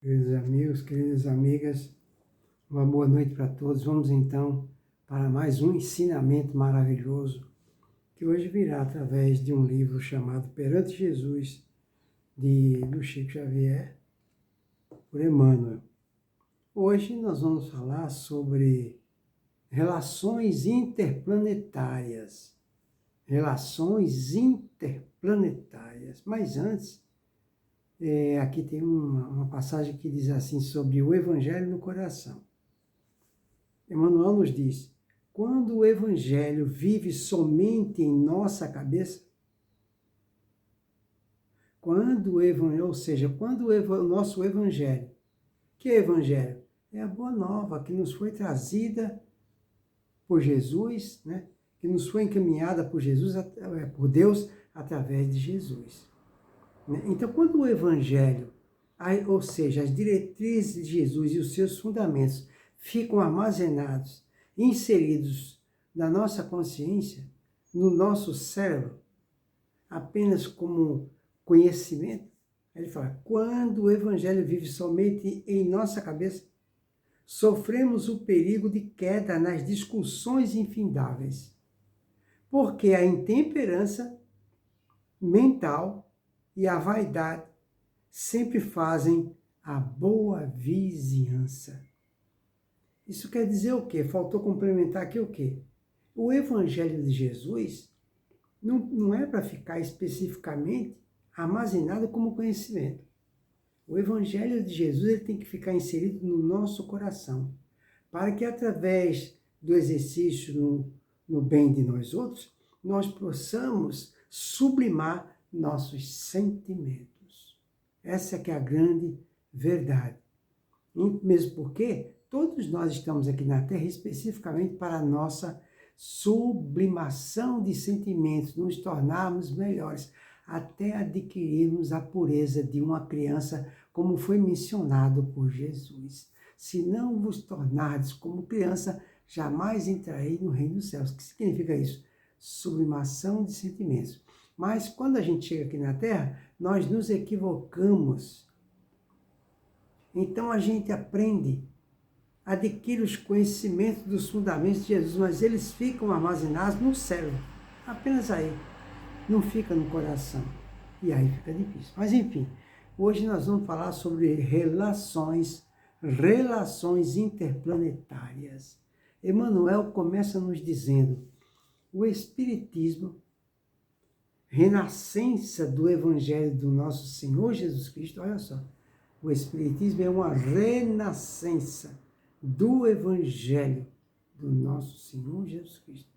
Queridos amigos, queridas amigas, uma boa noite para todos. Vamos então para mais um ensinamento maravilhoso que hoje virá através de um livro chamado Perante Jesus, do Chico Xavier, por Emmanuel. Hoje nós vamos falar sobre relações interplanetárias. Relações interplanetárias. Mas antes, aqui tem uma passagem que diz assim sobre o Evangelho no coração. Emmanuel nos diz: quando o Evangelho vive somente em nossa cabeça, quando o nosso Evangelho, que é Evangelho? É a boa nova que nos foi trazida por Jesus, né? Que nos foi encaminhada por Jesus, por Deus, através de Jesus. Então, quando o Evangelho, ou seja, as diretrizes de Jesus e os seus fundamentos ficam armazenados, inseridos na nossa consciência, no nosso cérebro, apenas como conhecimento, ele fala, quando o Evangelho vive somente em nossa cabeça, sofremos o perigo de queda nas discussões infindáveis, porque a intemperança mental e a vaidade sempre fazem a boa vizinhança. Isso quer dizer o quê? Faltou complementar aqui o quê? O Evangelho de Jesus não é para ficar especificamente armazenado como conhecimento. O Evangelho de Jesus ele tem que ficar inserido no nosso coração, para que através do exercício no bem de nós outros, nós possamos sublimar nossos sentimentos. Essa que é a grande verdade. Mesmo porque todos nós estamos aqui na Terra especificamente para a nossa sublimação de sentimentos, nos tornarmos melhores, até adquirirmos a pureza de uma criança, como foi mencionado por Jesus. Se não vos tornardes como criança, jamais entrarei no reino dos céus. O que significa isso? Sublimação de sentimentos. Mas quando a gente chega aqui na Terra, nós nos equivocamos. Então a gente aprende, adquire os conhecimentos dos fundamentos de Jesus, mas eles ficam armazenados no cérebro, apenas aí, não fica no coração. E aí fica difícil. Mas enfim, hoje nós vamos falar sobre relações interplanetárias. Emmanuel começa nos dizendo, o Espiritismo, renascença do Evangelho do nosso Senhor Jesus Cristo, olha só, o Espiritismo é uma renascença do Evangelho do nosso Senhor Jesus Cristo.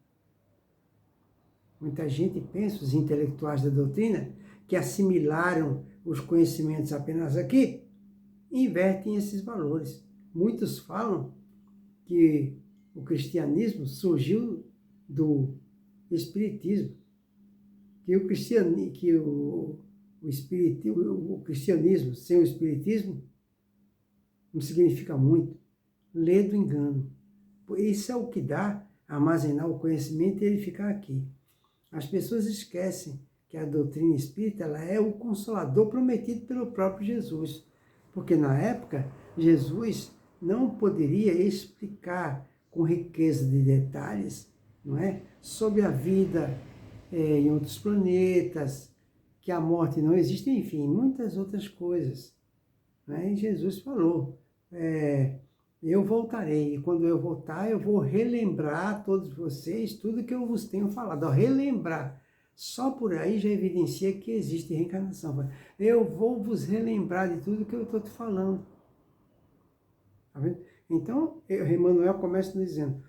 Muita gente pensa, os intelectuais da doutrina, que assimilaram os conhecimentos apenas aqui, invertem esses valores. Muitos falam que o cristianismo surgiu do Espiritismo, que o cristianismo sem o Espiritismo não significa muito. Lê do engano. Isso é o que dá armazenar o conhecimento e ele ficar aqui. As pessoas esquecem que a doutrina espírita ela é o consolador prometido pelo próprio Jesus. Porque na época, Jesus não poderia explicar com riqueza de detalhes, não é? Sobre a vida em outros planetas, que a morte não existe, enfim, muitas outras coisas. Né? E Jesus falou, eu voltarei, e quando eu voltar, eu vou relembrar a todos vocês tudo que eu vos tenho falado. Relembrar, só por aí já evidencia que existe reencarnação. Eu vou vos relembrar de tudo que eu estou te falando. Tá vendo? Então, Emmanuel começa dizendo,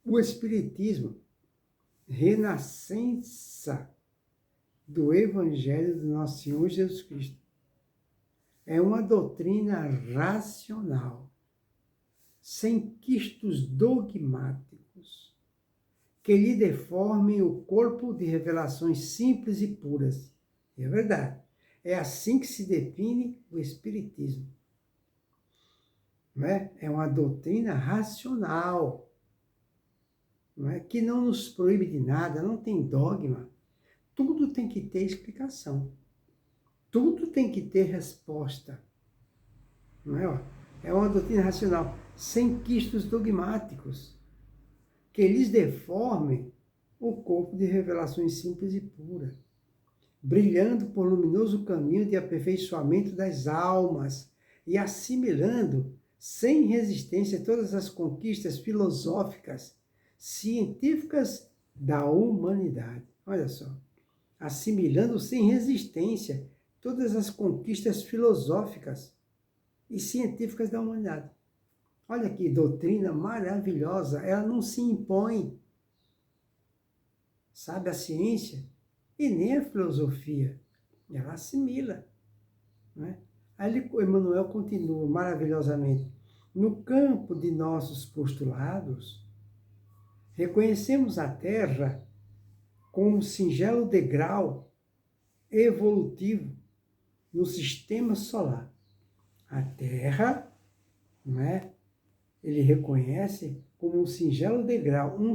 o Espiritismo, renascença do Evangelho do nosso Senhor Jesus Cristo, é uma doutrina racional, sem quistos dogmáticos, que lhe deformem o corpo de revelações simples e puras. E é verdade. É assim que se define o Espiritismo. Não é? É uma doutrina racional, não é? Que não nos proíbe de nada, não tem dogma. Tudo tem que ter explicação. Tudo tem que ter resposta. não é? Ó? É uma doutrina racional, sem quistos dogmáticos, que lhes deformem o corpo de revelações simples e pura, brilhando por luminoso caminho de aperfeiçoamento das almas e assimilando sem resistência todas as conquistas filosóficas, científicas da humanidade. Olha só, assimilando sem resistência todas as conquistas filosóficas e científicas da humanidade. Olha que doutrina maravilhosa, ela não se impõe, sabe, a ciência e nem a filosofia, ela assimila, não é? Aí Emmanuel continua maravilhosamente. No campo de nossos postulados, reconhecemos a Terra como um singelo degrau evolutivo no sistema solar. A Terra, não é? Ele reconhece como um singelo degrau no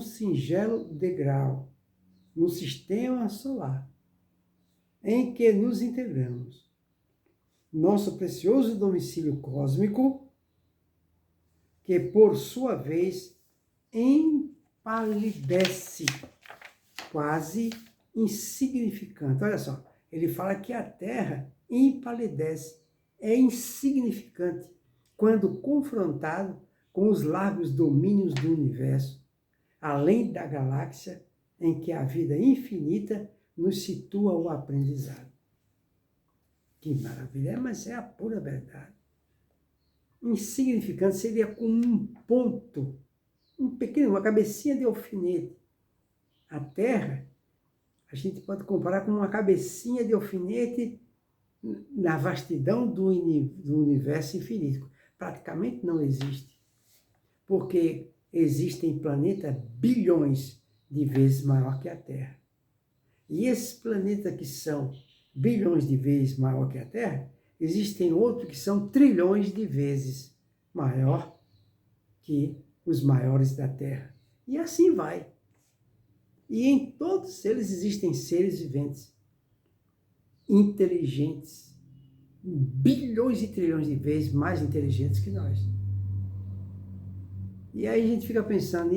sistema solar em que nos integramos. Nosso precioso domicílio cósmico, que por sua vez empalidece, quase insignificante. Olha só, ele fala que a Terra empalidece, é insignificante, quando confrontado com os largos domínios do universo, além da galáxia em que a vida infinita nos situa o aprendizado. Que maravilha, mas é a pura verdade. Insignificante seria como um ponto, uma cabecinha de alfinete. A Terra, a gente pode comparar com uma cabecinha de alfinete na vastidão do universo infinito. Praticamente não existe. Porque existem planetas bilhões de vezes maior que a Terra. E esses planetas que são bilhões de vezes maior que a Terra, existem outros que são trilhões de vezes maior que os maiores da Terra. E assim vai. E em todos eles existem seres viventes, inteligentes, bilhões e trilhões de vezes mais inteligentes que nós. E aí a gente fica pensando,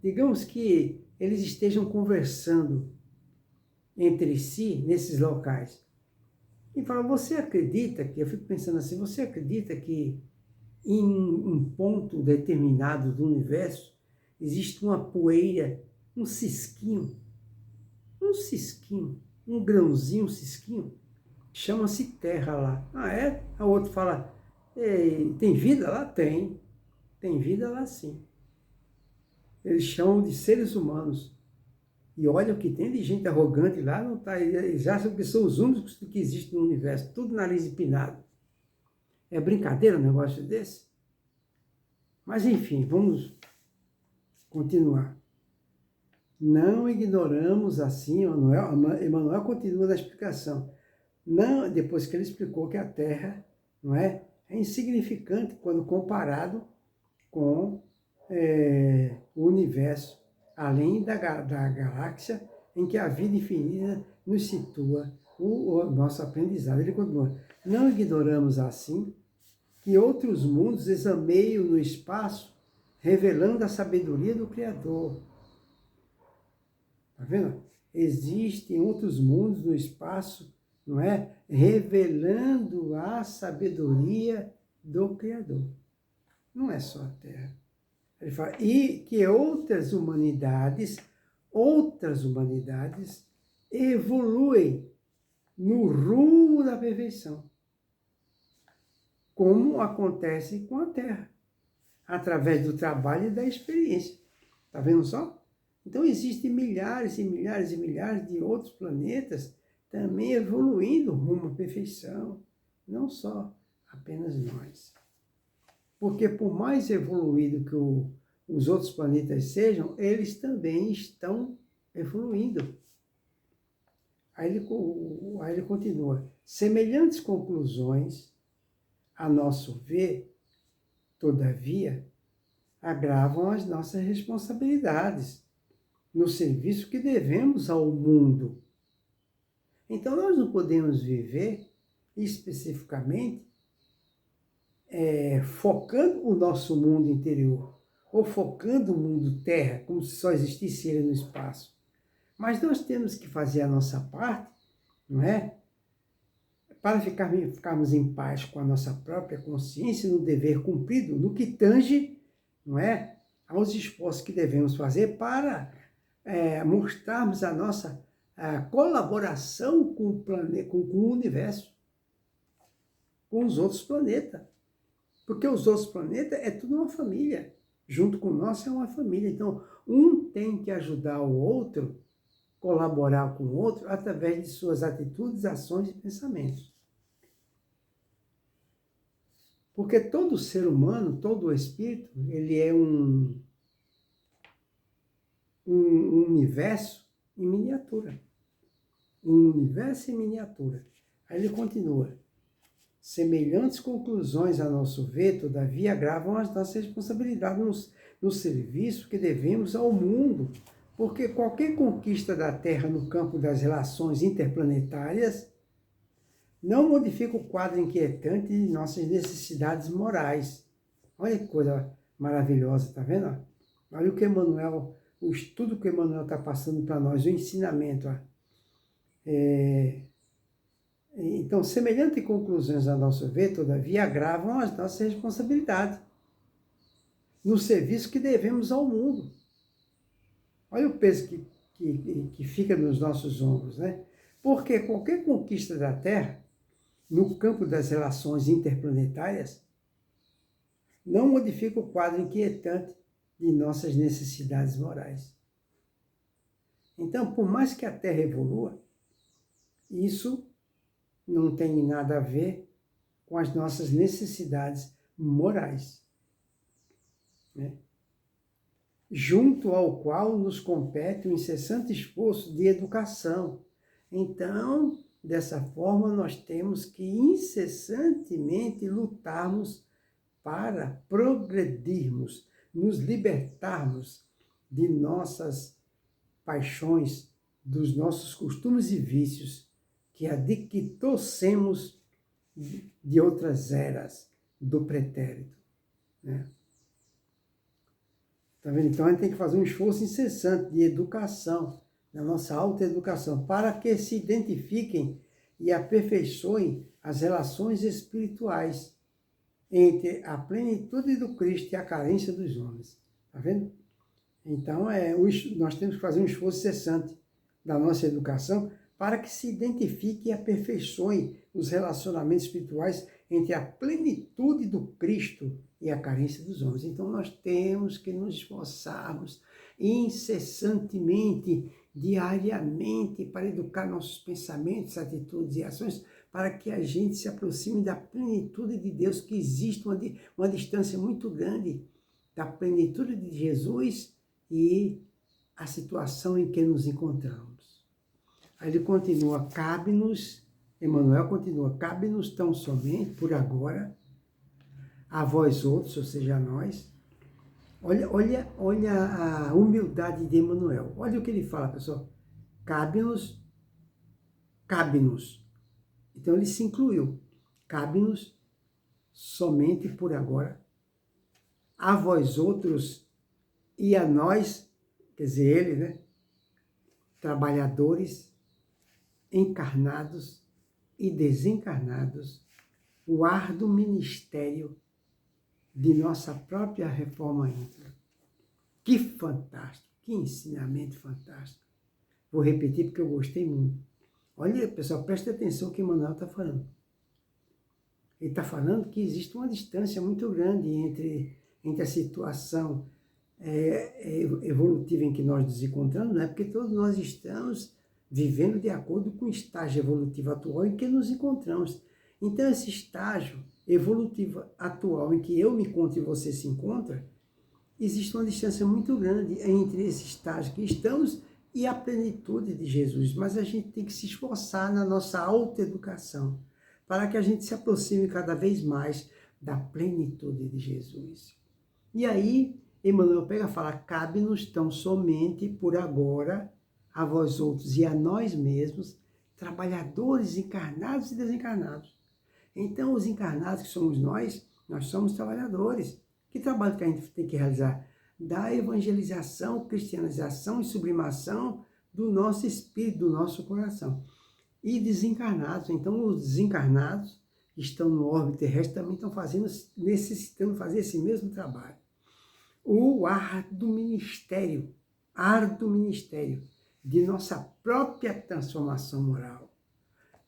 digamos que eles estejam conversando entre si nesses locais. E fala, você acredita que, eu fico pensando assim, você acredita que em um ponto determinado do universo existe uma poeira, um cisquinho, um grãozinho, um cisquinho, chama-se Terra lá. Ah, é? A outro fala, tem vida lá? Tem vida lá sim. Eles chamam de seres humanos. E olha o que tem de gente arrogante lá, não tá, eles acham que são os únicos que existem no universo, tudo nariz empinado. É brincadeira um negócio desse? Mas enfim, vamos continuar. Não ignoramos assim, Emmanuel continua na explicação. Não, depois que ele explicou que a Terra, não é insignificante quando comparado com o universo, além da galáxia em que a vida infinita nos situa o nosso aprendizado. Ele continua, não ignoramos assim que outros mundos exameiam no espaço, revelando a sabedoria do Criador. Está vendo? Existem outros mundos no espaço, não é? Revelando a sabedoria do Criador. Não é só a Terra. Ele fala, e que outras humanidades evoluem no rumo da perfeição, como acontece com a Terra, através do trabalho e da experiência. Está vendo só? Então existem milhares e milhares e milhares de outros planetas também evoluindo rumo à perfeição, não só apenas nós. Porque por mais evoluído que os outros planetas sejam, eles também estão evoluindo. Aí ele continua. Semelhantes conclusões, a nosso ver, todavia, agravam as nossas responsabilidades no serviço que devemos ao mundo. Então nós não podemos viver especificamente focando o nosso mundo interior, ou focando o mundo terra, como se só existisse ele no espaço. Mas nós temos que fazer a nossa parte, não é? Para ficarmos em paz com a nossa própria consciência no dever cumprido, no que tange, não é? Aos esforços que devemos fazer para mostrarmos a nossa colaboração com o planeta, com o universo, com os outros planetas. Porque os outros planetas é tudo uma família. Junto com o nosso é uma família. Então, um tem que ajudar o outro, colaborar com o outro, através de suas atitudes, ações e pensamentos. Porque todo ser humano, todo espírito, ele é um universo em miniatura. Um universo em miniatura. Aí ele continua. Semelhantes conclusões, a nosso ver, todavia, agravam as nossas responsabilidades no serviço que devemos ao mundo, porque qualquer conquista da Terra no campo das relações interplanetárias não modifica o quadro inquietante de nossas necessidades morais. Olha que coisa maravilhosa, tá vendo? Olha o que Emmanuel, o estudo que Emmanuel está passando para nós, o ensinamento. Então, semelhantes conclusões, a nosso ver, todavia, agravam as nossas responsabilidades no serviço que devemos ao mundo. Olha o peso que fica nos nossos ombros, né? Porque qualquer conquista da Terra, no campo das relações interplanetárias, não modifica o quadro inquietante de nossas necessidades morais. Então, por mais que a Terra evolua, isso não tem nada a ver com as nossas necessidades morais, né? Junto ao qual nos compete o incessante esforço de educação. Então, dessa forma, nós temos que incessantemente lutarmos para progredirmos, nos libertarmos de nossas paixões, dos nossos costumes e vícios, que adquitocemos de outras eras do pretérito, né? Tá vendo? Então a gente tem que fazer um esforço incessante de educação, na nossa autoeducação, para que se identifiquem e aperfeiçoem as relações espirituais entre a plenitude do Cristo e a carência dos homens. Tá vendo? Então nós temos que fazer um esforço incessante da nossa educação para que se identifique e aperfeiçoe os relacionamentos espirituais entre a plenitude do Cristo e a carência dos homens. Então, nós temos que nos esforçarmos incessantemente, diariamente, para educar nossos pensamentos, atitudes e ações, para que a gente se aproxime da plenitude de Deus, que existe uma distância muito grande da plenitude de Jesus e a situação em que nos encontramos. Aí ele continua, Emmanuel continua, cabe-nos tão somente, por agora, a vós outros, ou seja, a nós. Olha a humildade de Emmanuel. Olha o que ele fala, pessoal. Cabe-nos. Então ele se incluiu. Cabe-nos somente por agora, a vós outros e a nós, quer dizer, ele, né? Trabalhadores, encarnados e desencarnados, o árduo ministério de nossa própria reforma íntima. Que fantástico, que ensinamento fantástico. Vou repetir porque eu gostei muito. Olha, pessoal, preste atenção no que Emmanuel está falando. Ele está falando que existe uma distância muito grande entre a situação evolutiva em que nós nos encontramos, né? Porque todos nós estamos vivendo de acordo com o estágio evolutivo atual em que nos encontramos. Então, esse estágio evolutivo atual em que eu me encontro e você se encontra, existe uma distância muito grande entre esse estágio que estamos e a plenitude de Jesus. Mas a gente tem que se esforçar na nossa autoeducação para que a gente se aproxime cada vez mais da plenitude de Jesus. E aí, Emmanuel pega e fala, cabe-nos tão somente por agora a vós outros e a nós mesmos, trabalhadores encarnados e desencarnados. Então, os encarnados que somos nós, Nós somos trabalhadores. Que trabalho que a gente tem que realizar? Da evangelização, cristianização e sublimação do nosso espírito, do nosso coração. E desencarnados. Então, os desencarnados que estão no orbe terrestre também estão necessitando fazer esse mesmo trabalho. O árduo ministério de nossa própria transformação moral,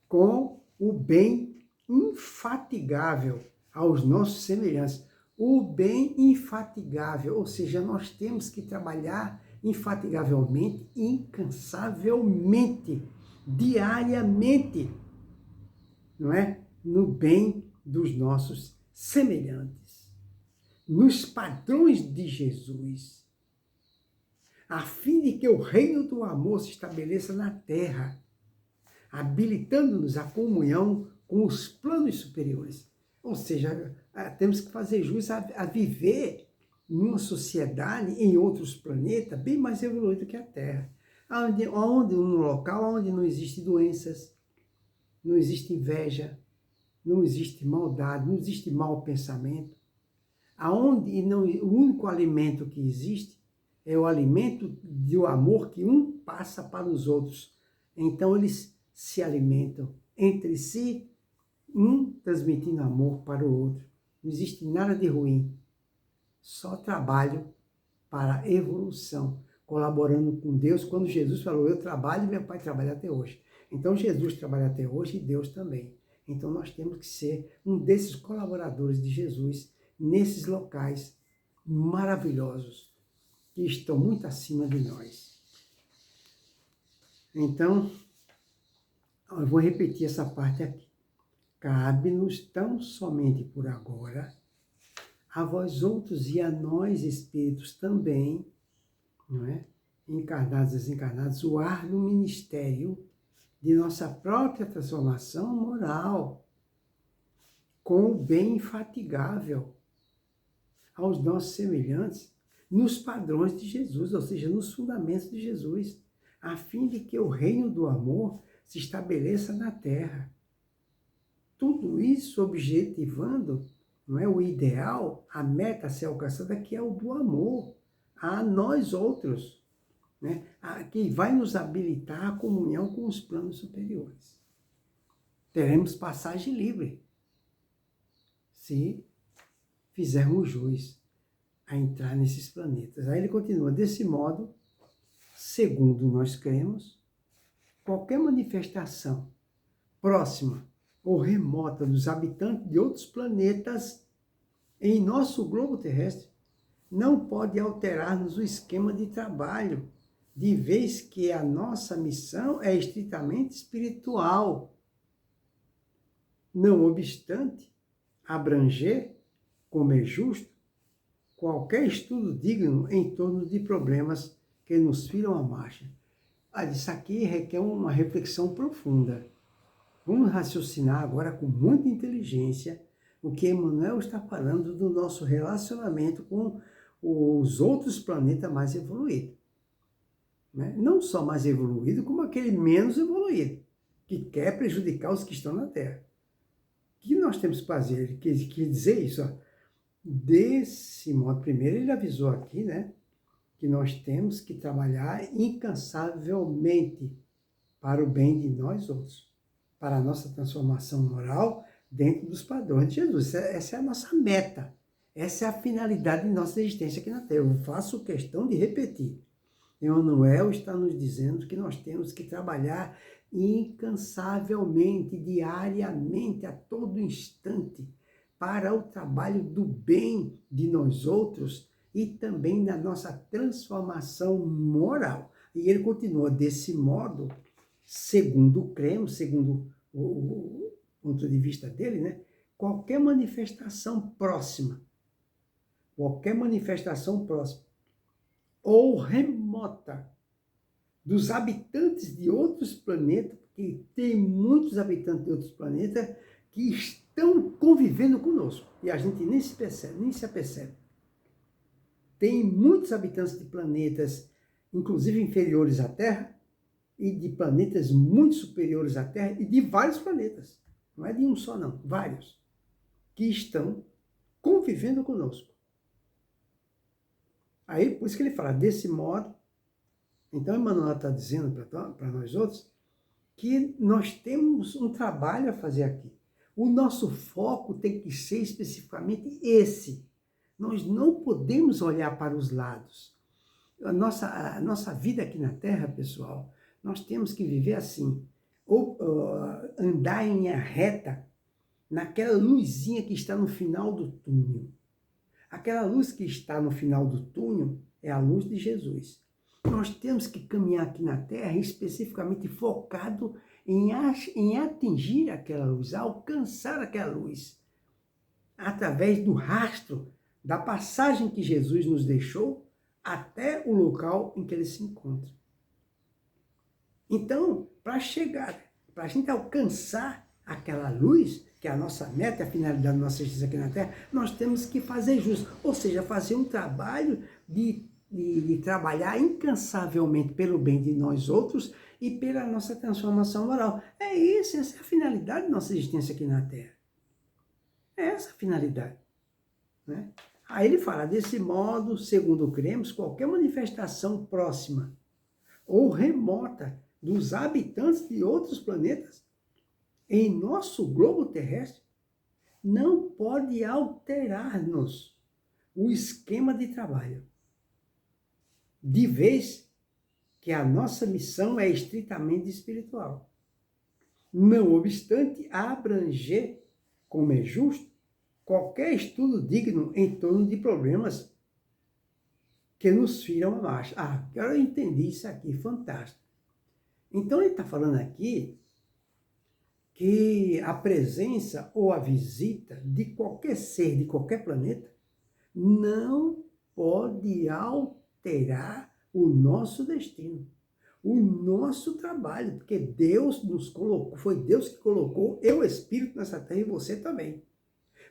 com o bem infatigável aos nossos semelhantes. O bem infatigável, ou seja, nós temos que trabalhar infatigavelmente, incansavelmente, diariamente, não é? No bem dos nossos semelhantes, nos padrões de Jesus, a fim de que o reino do amor se estabeleça na terra, habilitando-nos à comunhão com os planos superiores. Ou seja, temos que fazer jus a viver numa sociedade, em outros planetas, bem mais evoluído que a Terra. Um local onde não existe doenças, não existe inveja, não existe maldade, não existe mau pensamento. O único alimento que existe é o alimento do amor que um passa para os outros. Então eles se alimentam entre si, um transmitindo amor para o outro. Não existe nada de ruim, só trabalho para a evolução, colaborando com Deus. Quando Jesus falou, eu trabalho e meu Pai trabalha até hoje. Então Jesus trabalha até hoje e Deus também. Então nós temos que ser um desses colaboradores de Jesus nesses locais maravilhosos que estão muito acima de nós. Então, eu vou repetir essa parte aqui. Cabe-nos tão somente por agora, a vós outros e a nós espíritos também, não é? Encarnados e desencarnados, o árduo ministério de nossa própria transformação moral, com o bem infatigável aos nossos semelhantes, nos padrões de Jesus, ou seja, nos fundamentos de Jesus, a fim de que o reino do amor se estabeleça na terra. Tudo isso objetivando, não é, o ideal, a meta a ser alcançada, que é o do amor a nós outros, né, que vai nos habilitar à comunhão com os planos superiores. Teremos passagem livre, se fizermos jus a entrar nesses planetas. Aí ele continua, desse modo, segundo nós cremos, qualquer manifestação próxima ou remota dos habitantes de outros planetas em nosso globo terrestre não pode alterar-nos o esquema de trabalho, de vez que a nossa missão é estritamente espiritual. Não obstante, abranger, como é justo, qualquer estudo digno em torno de problemas que nos firam a marcha. Isso aqui requer uma reflexão profunda. Vamos raciocinar agora com muita inteligência o que Emmanuel está falando do nosso relacionamento com os outros planetas mais evoluídos. Né? Não só mais evoluído, como aquele menos evoluído, que quer prejudicar os que estão na Terra. O que nós temos que fazer? Ele quer dizer isso, ó. Desse modo, primeiro ele avisou aqui, né, que nós temos que trabalhar incansavelmente para o bem de nós outros, para a nossa transformação moral dentro dos padrões de Jesus. Essa é a nossa meta, essa é a finalidade de nossa existência aqui na Terra. Eu faço questão de repetir. Emmanuel está nos dizendo que nós temos que trabalhar incansavelmente, diariamente, a todo instante, para o trabalho do bem de nós outros e também da nossa transformação moral. E ele continua, desse modo, segundo cremos, segundo o ponto de vista dele, né, qualquer manifestação próxima ou remota dos habitantes de outros planetas, porque tem muitos habitantes de outros planetas que estão convivendo conosco e a gente nem se apercebe. Tem muitos habitantes de planetas, inclusive inferiores à Terra, e de planetas muito superiores à Terra, e de vários planetas. Não é de um só, não, vários, que estão convivendo conosco. Aí, por isso que ele fala, desse modo, então Emmanuel está dizendo para nós outros que nós temos um trabalho a fazer aqui. O nosso foco tem que ser especificamente esse. Nós não podemos olhar para os lados. A nossa vida aqui na Terra, pessoal, nós temos que viver assim, ou andar em linha reta, naquela luzinha que está no final do túnel. Aquela luz que está no final do túnel é a luz de Jesus. Nós temos que caminhar aqui na Terra especificamente focado em atingir aquela luz, alcançar aquela luz, através do rastro da passagem que Jesus nos deixou até o local em que ele se encontra. Então, para a gente alcançar aquela luz, que é a nossa meta, a finalidade da nossa existência aqui na Terra, nós temos que fazer justo, ou seja, fazer um trabalho de trabalhar incansavelmente pelo bem de nós outros e pela nossa transformação moral. Essa é a finalidade da nossa existência aqui na Terra. É essa a finalidade, né? Aí ele fala, desse modo, segundo cremos, qualquer manifestação próxima ou remota dos habitantes de outros planetas em nosso globo terrestre não pode alterar-nos o esquema de trabalho, de vez que a nossa missão é estritamente espiritual. Não obstante abranger, como é justo, qualquer estudo digno em torno de problemas que nos firam a marcha. Agora eu entendi isso aqui, fantástico. Então ele está falando aqui que a presença ou a visita de qualquer ser, de qualquer planeta, não pode alterar o nosso destino, o nosso trabalho, porque Deus nos colocou, foi Deus que colocou eu, Espírito, nessa terra e você também,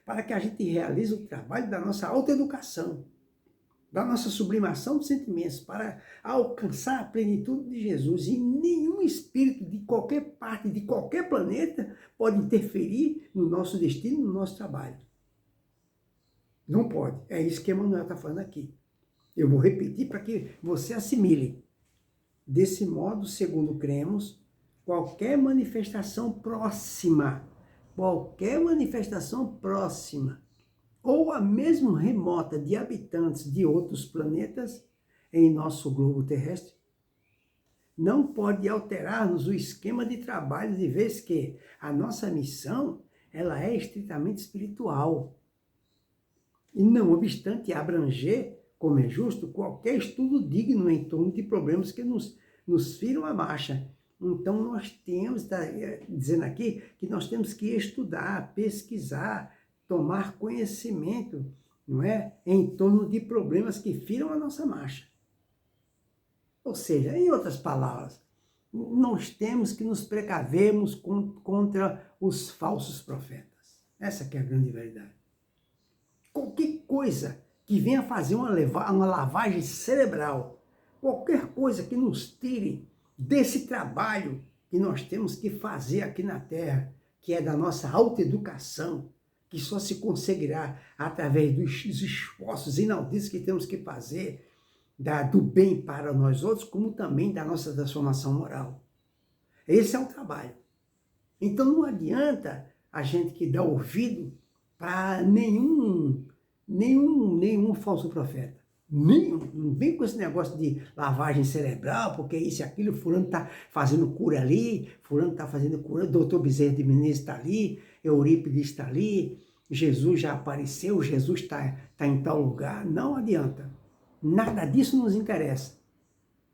para que a gente realize o trabalho da nossa autoeducação, da nossa sublimação dos sentimentos, para alcançar a plenitude de Jesus. E nenhum espírito de qualquer parte, de qualquer planeta, pode interferir no nosso destino, no nosso trabalho. Não pode. É isso que Emmanuel está falando aqui. Eu vou repetir para que você assimile. Desse modo, segundo cremos, qualquer manifestação próxima, ou a mesmo remota de habitantes de outros planetas em nosso globo terrestre, não pode alterar-nos o esquema de trabalho, de vez que a nossa missão ela é estritamente espiritual. E não obstante abranger, como é justo, qualquer estudo digno em torno de problemas que nos firam a marcha. Então nós temos, está dizendo aqui, que nós temos que estudar, pesquisar, tomar conhecimento, não é? Em torno de problemas que firam a nossa marcha. Ou seja, em outras palavras, nós temos que nos precavermos contra os falsos profetas. Essa que é a grande verdade. Qualquer coisa que venha fazer uma lavagem cerebral, qualquer coisa que nos tire desse trabalho que nós temos que fazer aqui na Terra, que é da nossa autoeducação, que só se conseguirá através dos esforços inauditos que temos que fazer, do bem para nós outros, como também da nossa transformação moral. Esse é o trabalho. Então não adianta a gente que dá ouvido para nenhum falso profeta. Não vem com esse negócio de lavagem cerebral, porque isso e aquilo, fulano está fazendo cura ali, fulano está fazendo cura, doutor Bezerra de Menezes está ali, Eurípides está ali, Jesus já apareceu, Jesus está em tal lugar. Não adianta. Nada disso nos interessa.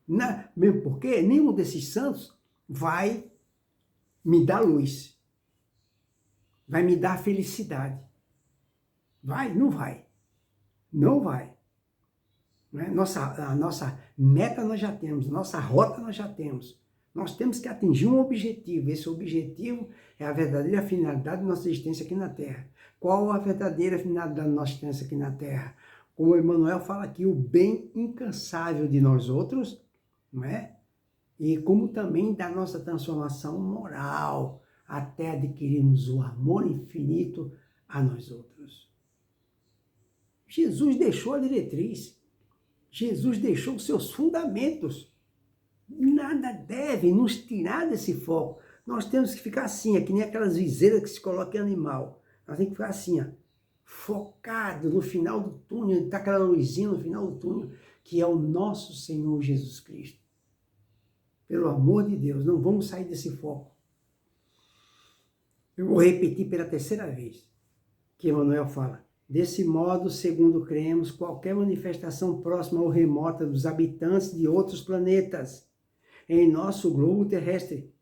Mesmo porque nenhum desses santos vai me dar luz, vai me dar felicidade. Vai? Não vai. Não vai. Né? A nossa meta nós já temos, nossa rota nós já temos. Nós temos que atingir um objetivo. Esse objetivo é a verdadeira finalidade da nossa existência aqui na Terra. Qual a verdadeira finalidade da nossa existência aqui na Terra? Como Emmanuel fala aqui, o bem incansável de nós outros, não é? E como também da nossa transformação moral, até adquirirmos o amor infinito a nós outros. Jesus deixou a diretriz. Jesus deixou os seus fundamentos. Nada deve nos tirar desse foco. Nós temos que ficar assim, é que nem aquelas viseiras que se coloca em animal. Nós temos que ficar assim, ó, focado no final do túnel, está aquela luzinha no final do túnel, que é o nosso Senhor Jesus Cristo. Pelo amor de Deus, não vamos sair desse foco. Eu vou repetir pela terceira vez, que Emmanuel fala. Desse modo, segundo cremos, qualquer manifestação próxima ou remota dos habitantes de outros planetas em nosso globo terrestre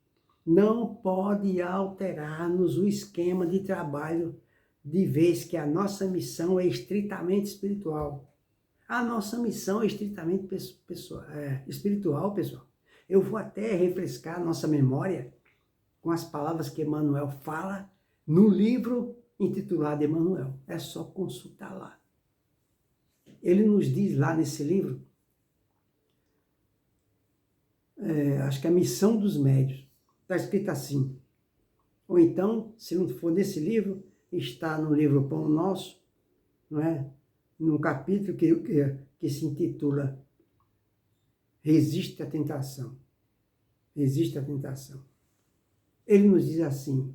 não pode alterar-nos o esquema de trabalho, de vez que a nossa missão é estritamente espiritual. A nossa missão é estritamente espiritual, pessoal. Eu vou até refrescar a nossa memória com as palavras que Emmanuel fala no livro intitulado Emmanuel. É só consultar lá. Ele nos diz lá nesse livro, acho que a missão dos médios, está escrito assim. Ou então, se não for nesse livro, está no livro Pão Nosso, não é? Num capítulo que se intitula Resiste à Tentação. Resiste à Tentação. Ele nos diz assim: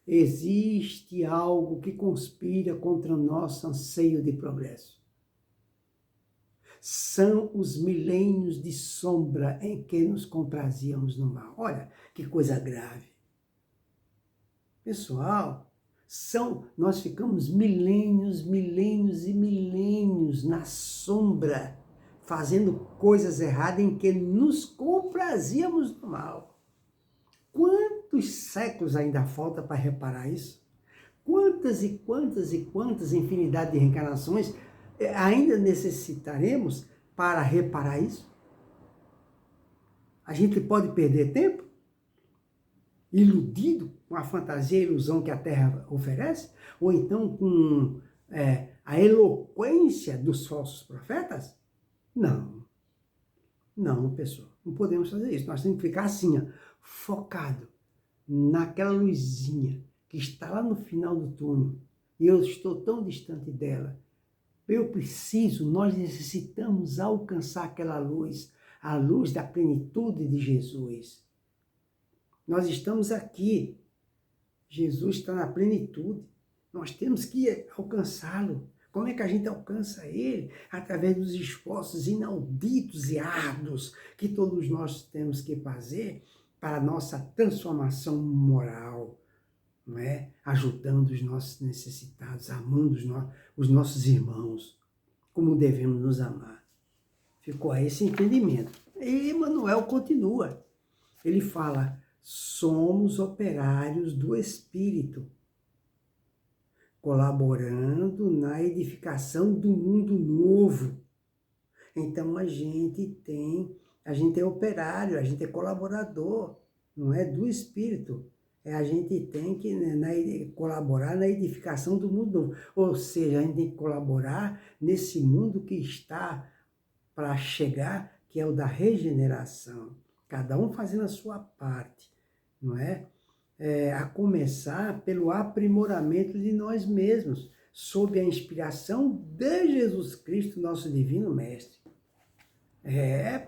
existe algo que conspira contra o nosso anseio de progresso. São os milênios de sombra em que nos comprazíamos no mal. Olha, que coisa grave. Pessoal, nós ficamos milênios e milênios na sombra, fazendo coisas erradas em que nos comprazíamos no mal. Quantos séculos ainda falta para reparar isso? Quantas e quantas infinidade de reencarnações ainda necessitaremos para reparar isso? A gente pode perder tempo? Iludido com a fantasia e ilusão que a Terra oferece? Ou então com a eloquência dos falsos profetas? Não. Não, pessoal. Não podemos fazer isso. Nós temos que ficar assim, ó, focado naquela luzinha que está lá no final do túnel. E eu estou tão distante dela. Nós necessitamos alcançar aquela luz, a luz da plenitude de Jesus. Nós estamos aqui. Jesus está na plenitude. Nós temos que alcançá-lo. Como é que a gente alcança ele? Através dos esforços inauditos e árduos que todos nós temos que fazer para a nossa transformação moral, não é? Ajudando os nossos necessitados, amando os nossos irmãos, como devemos nos amar. Ficou aí esse entendimento. E Emmanuel continua. Ele fala: somos operários do Espírito, colaborando na edificação do mundo novo. Então a gente é operário, a gente é colaborador, não é, do Espírito. A gente tem que colaborar na edificação do mundo novo. Ou seja, a gente tem que colaborar nesse mundo que está para chegar, que é o da regeneração. Cada um fazendo a sua parte, não é? A começar pelo aprimoramento de nós mesmos, sob a inspiração de Jesus Cristo, nosso Divino Mestre.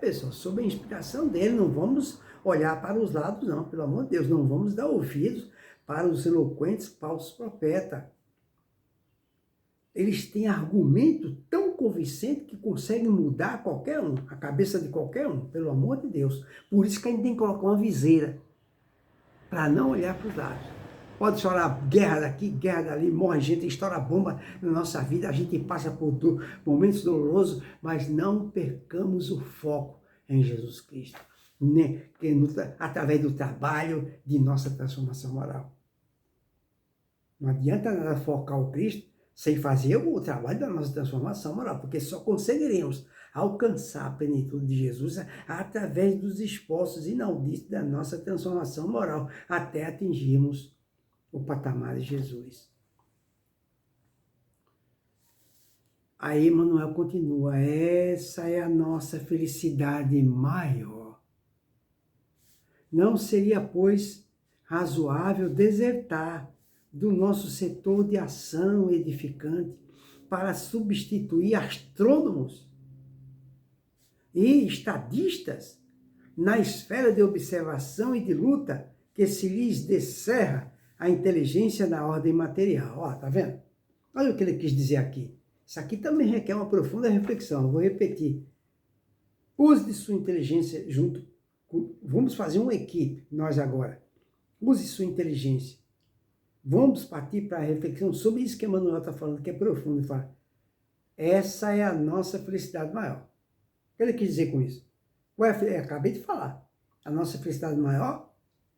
Pessoal, sob a inspiração dele, não vamos olhar para os lados, não, pelo amor de Deus, não vamos dar ouvidos para os eloquentes falsos profetas. Eles têm argumento tão convincente que conseguem mudar qualquer um, a cabeça de qualquer um, pelo amor de Deus. Por isso que a gente tem que colocar uma viseira, para não olhar para os lados. Pode chorar guerra daqui, guerra dali, morre gente, estoura bomba na nossa vida, a gente passa por momentos dolorosos, mas não percamos o foco em Jesus Cristo, né? Através do trabalho de nossa transformação moral. Não adianta nada focar o Cristo sem fazer o trabalho da nossa transformação moral, porque só conseguiremos alcançar a plenitude de Jesus através dos esforços inauditos da nossa transformação moral, até atingirmos o patamar de Jesus. Aí Emmanuel continua: essa é a nossa felicidade maior. Não seria, pois, razoável desertar do nosso setor de ação edificante para substituir astrônomos e estadistas na esfera de observação e de luta que se lhes descerra a inteligência na ordem material. Ó, tá vendo? Olha o que ele quis dizer aqui. Isso aqui também requer uma profunda reflexão. Eu vou repetir. Use de sua inteligência junto com... Vamos fazer uma equipe, nós agora. Use sua inteligência. Vamos partir para a reflexão sobre isso que Emmanuel está falando, que é profundo. Ele fala, essa é a nossa felicidade maior. O que ele quis dizer com isso? Eu acabei de falar. A nossa felicidade maior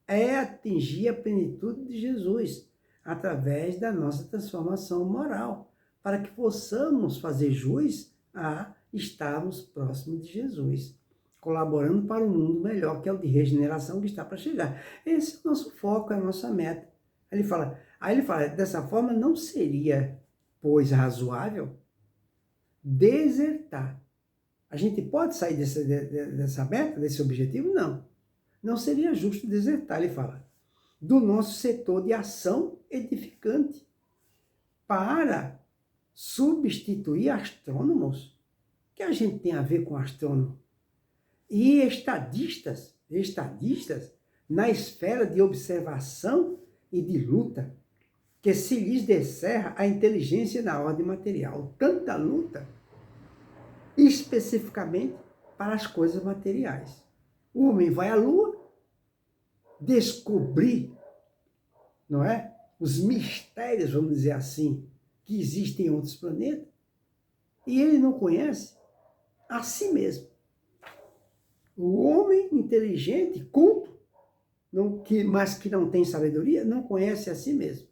é atingir a plenitude de Jesus através da nossa transformação moral, para que possamos fazer jus a estarmos próximos de Jesus, colaborando para um mundo melhor, que é o de regeneração que está para chegar. Esse é o nosso foco, é a nossa meta. Aí ele fala, dessa forma não seria, pois, razoável desertar. A gente pode sair dessa meta, desse objetivo? Não. Não seria justo desertar, ele fala, do nosso setor de ação edificante para substituir astrônomos. O que a gente tem a ver com astrônomo? E estadistas na esfera de observação e de luta, que se lhes descerra a inteligência na ordem material. Tanta luta, especificamente para as coisas materiais. O homem vai à Lua descobrir, não é? Os mistérios, vamos dizer assim, que existem em outros planetas, e ele não conhece a si mesmo. O homem inteligente, culto, mas que não tem sabedoria, não conhece a si mesmo.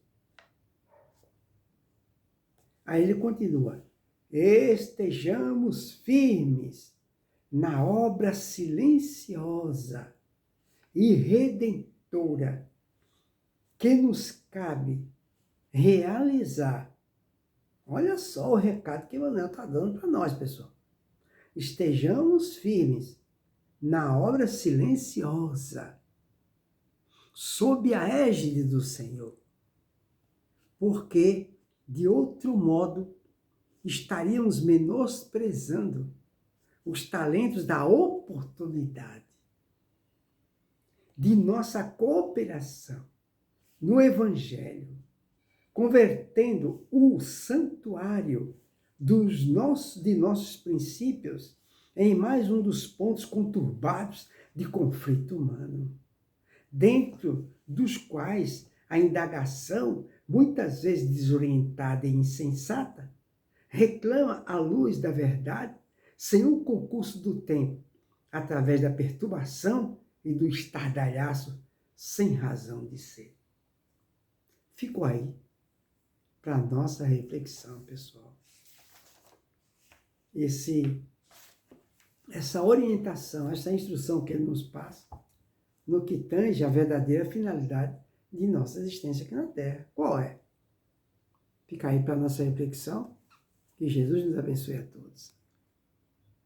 Aí ele continua, estejamos firmes na obra silenciosa e redentora que nos cabe realizar. Olha só o recado que Emmanuel está dando para nós, pessoal. Estejamos firmes na obra silenciosa, sob a égide do Senhor, porque, de outro modo, estaríamos menosprezando os talentos da oportunidade de nossa cooperação no Evangelho, convertendo o santuário de nossos princípios em mais um dos pontos conturbados de conflito humano, dentro dos quais a indagação, muitas vezes desorientada e insensata, reclama a luz da verdade sem o concurso do tempo, através da perturbação e do estardalhaço sem razão de ser. Fico aí para a nossa reflexão, pessoal. Essa orientação, essa instrução que ele nos passa, no que tange a verdadeira finalidade de nossa existência aqui na Terra. Qual é? Fica aí para a nossa reflexão. Que Jesus nos abençoe a todos.